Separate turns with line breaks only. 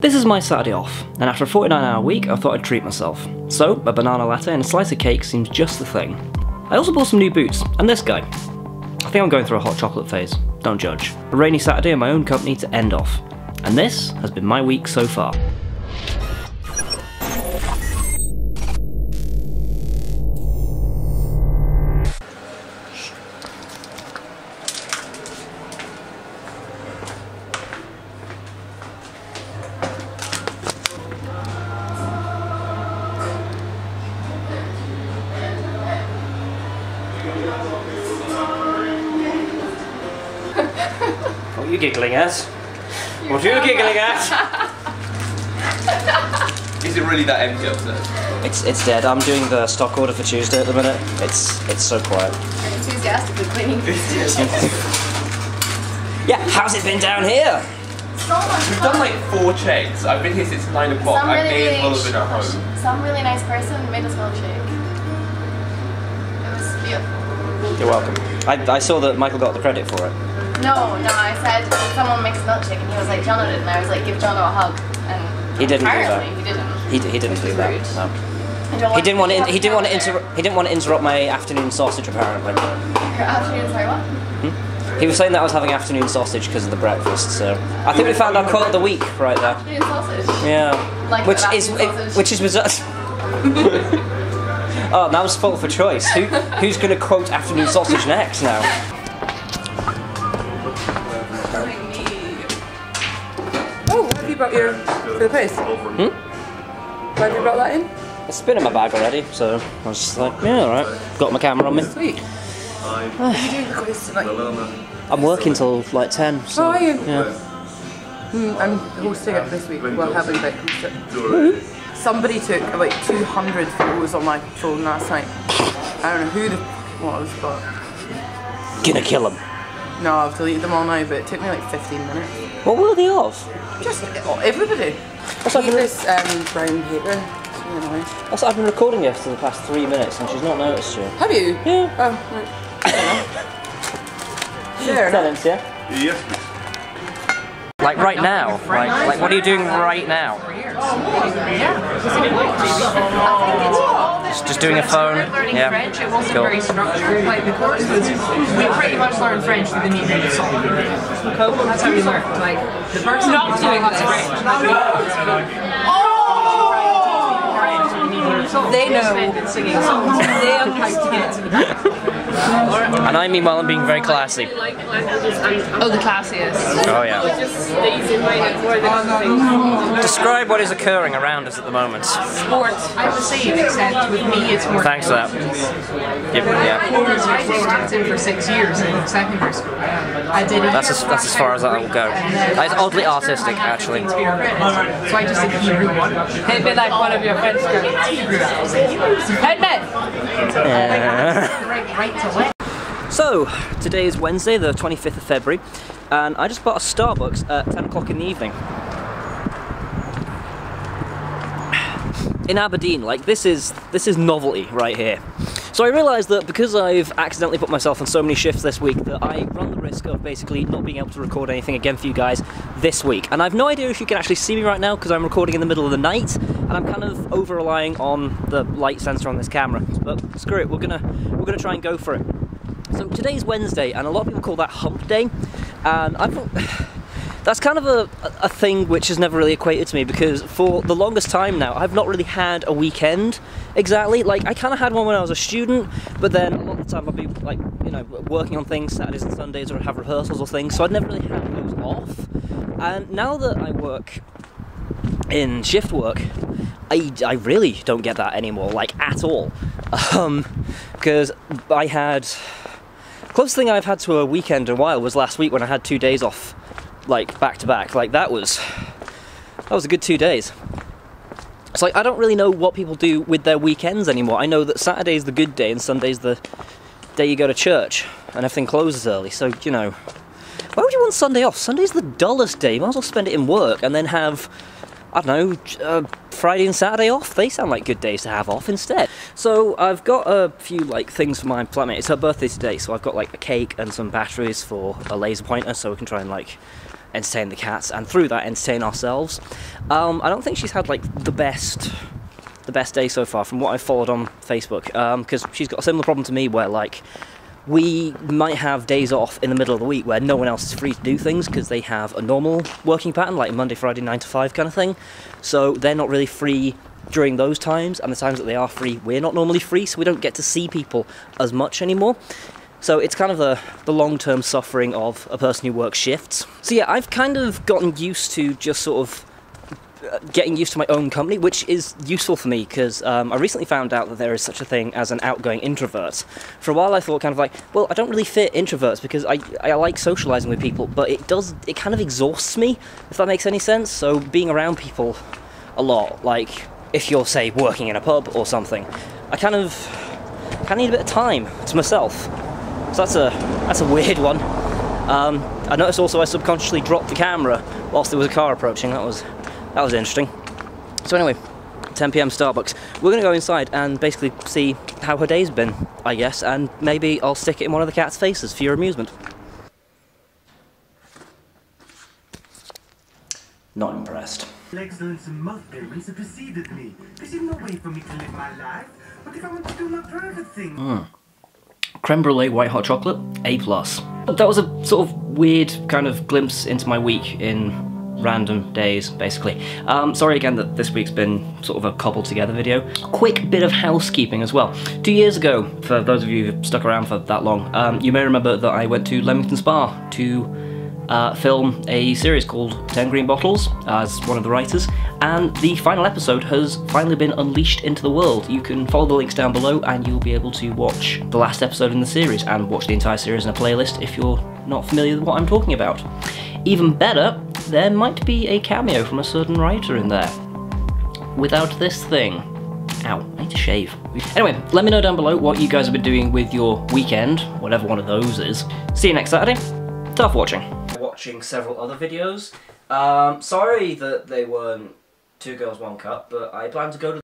This is my Saturday off, and after a 49-hour week I thought I'd treat myself. So, a banana latte and a slice of cake seems just the thing. I also bought some new boots, and this guy. I think I'm going through a hot chocolate phase, don't judge. A rainy Saturday in my own company to end off. And this has been my week so far. What are you giggling at? What are you giggling at?
Is it really that empty upstairs?
It's dead. I'm doing the stock order for Tuesday at the minute. It's so quiet.
You're enthusiastically cleaning this.
Yeah, how's it been down here?
So much
We've
fun.
done like 4 checks. I've been here since 9 o'clock.
Some
I
really,
may as well
really
have been at home.
Some really nice person made us milkshake. It was beautiful.
You're welcome. I saw that Michael got the credit for it.
No, I said someone makes milkshake and he was like, Jono did, and I was like, give Jono a hug. And
He didn't do
apparently
that.
he didn't.
He didn't do that.
Rude.
No.
I don't
He didn't want
to.
to. He didn't want to interrupt my afternoon sausage. Apparently,
Your afternoon, sorry, what?
he was saying that I was having afternoon sausage because of the breakfast. So I think we found our quote of the week right there.
Afternoon sausage.
Yeah,
Like
which
afternoon sausage.
is Oh, now I'm spoilt for choice. Who's going to quote afternoon sausage next now?
Oh, what have you brought your for the post? Why have you brought that in?
It's been in my bag already, so I was just like, yeah, alright. Got my camera on me.
Sweet. What are you doing the quiz tonight?
I'm working till like 10, so
Oh, are you?
yeah.
I'm hosting it this week. Well, having like hosted it. Somebody took like 200 photos on my phone last night. I don't know who the what was, but
Gonna kill him.
no, I've deleted them all now. But it took me like 15 minutes.
What were they of?
Just everybody.
What's
Hate
happening?
this brown paper. It's really annoying.
That's what I've been recording this for the past 3 minutes and she's not noticed you.
Have you?
Yeah.
Oh, right. Fair enough.
Silence, yeah? Like right now? Like what are you doing right now? Just doing a phone? Yeah.
French, it wasn't
Cool.
very structured. Like the courses, we pretty much learned French with the meeting and the song. That's how we learned. Like the person not doing that's French.
They know.
Singing songs.
They understand.
And I meanwhile I'm being very classy.
Oh, the classiest.
Oh yeah. Describe what is occurring around us at the moment.
Sport, I'm the same, except with me it's more.
Thanks for that. Yep, yeah.
I did for 6 years in secondary school. I did.
That's as far as I will go. It's oddly artistic, actually.
So I just did Hebrew 1.
Hit me like one of your friends. Hit me!
Right to left.
So, today is Wednesday, the 25th of February, and I just bought a Starbucks at 10 o'clock in the evening. In Aberdeen, like this is novelty right here. So I realised that because I've accidentally put myself on so many shifts this week that I run the risk of basically not being able to record anything again for you guys this week. And I've no idea if you can actually see me right now because I'm recording in the middle of the night and I'm kind of over relying on the light sensor on this camera. But screw it, we're gonna try and go for it. So today's Wednesday and a lot of people call that hump day, and I thought that's kind of a thing which has never really equated to me because for the longest time now I've not really had a weekend exactly. Like I kind of had one when I was a student, but then a lot of the time I'd be like, you know, working on things Saturdays and Sundays or have rehearsals or things, so I'd never really had those off. And now that I work in shift work, I really don't get that anymore, like at all. Because I had closest thing I've had to a weekend in a while was last week when I had 2 days off, like back to back. Like that was a good 2 days. It's like I don't really know what people do with their weekends anymore. I know that Saturday's the good day and Sunday's the day you go to church and everything closes early. So, you know, why would you want Sunday off? Sunday's the dullest day. You might as well spend it in work and then have, I don't know, Friday and Saturday off. They sound like good days to have off instead. So I've got a few like things for my flatmate. It's her birthday today, so I've got like a cake and some batteries for a laser pointer so we can try and like entertain the cats, and through that entertain ourselves. I don't think she's had like the best day so far from what I've followed on Facebook, because she's got a similar problem to me where like we might have days off in the middle of the week where no one else is free to do things because they have a normal working pattern, like Monday, Friday, 9 to 5 kind of thing. So they're not really free during those times, and the times that they are free, we're not normally free, so we don't get to see people as much anymore. So it's kind of the long-term suffering of a person who works shifts. So yeah, I've kind of gotten used to just sort of getting used to my own company, which is useful for me because I recently found out that there is such a thing as an outgoing introvert. For a while I thought kind of like, well, I don't really fit introverts because I like socialising with people, but it kind of exhausts me, if that makes any sense. So being around people a lot, like if you're, say, working in a pub or something, I kind of need a bit of time to myself. So that's a weird one. I noticed also I subconsciously dropped the camera whilst there was a car approaching. That was interesting. So anyway, 10 PM Starbucks. We're going to go inside and basically see how her day's been, I guess, and maybe I'll stick it in one of the cat's faces for your amusement. Not impressed.
Excellence and most parents have preceded me. There's no way for me to live my life. What if I want to do my private thing?
Creme brulee white hot chocolate, A+. That was a sort of weird kind of glimpse into my week in random days, basically. Sorry again that this week's been sort of a cobbled together video. Quick bit of housekeeping as well. 2 years ago, for those of you who've stuck around for that long, you may remember that I went to Leamington Spa to film a series called 10 Green Bottles as one of the writers, and the final episode has finally been unleashed into the world. You can follow the links down below and you'll be able to watch the last episode in the series and watch the entire series in a playlist if you're not familiar with what I'm talking about. Even better, there might be a cameo from a certain writer in there. Without this thing. Ow, I need to shave. Anyway, let me know down below what you guys have been doing with your weekend, whatever one of those is. See you next Saturday. Tough watching. Watching several other videos. Sorry that they weren't 2 Girls, 1 Cup, but I plan to go to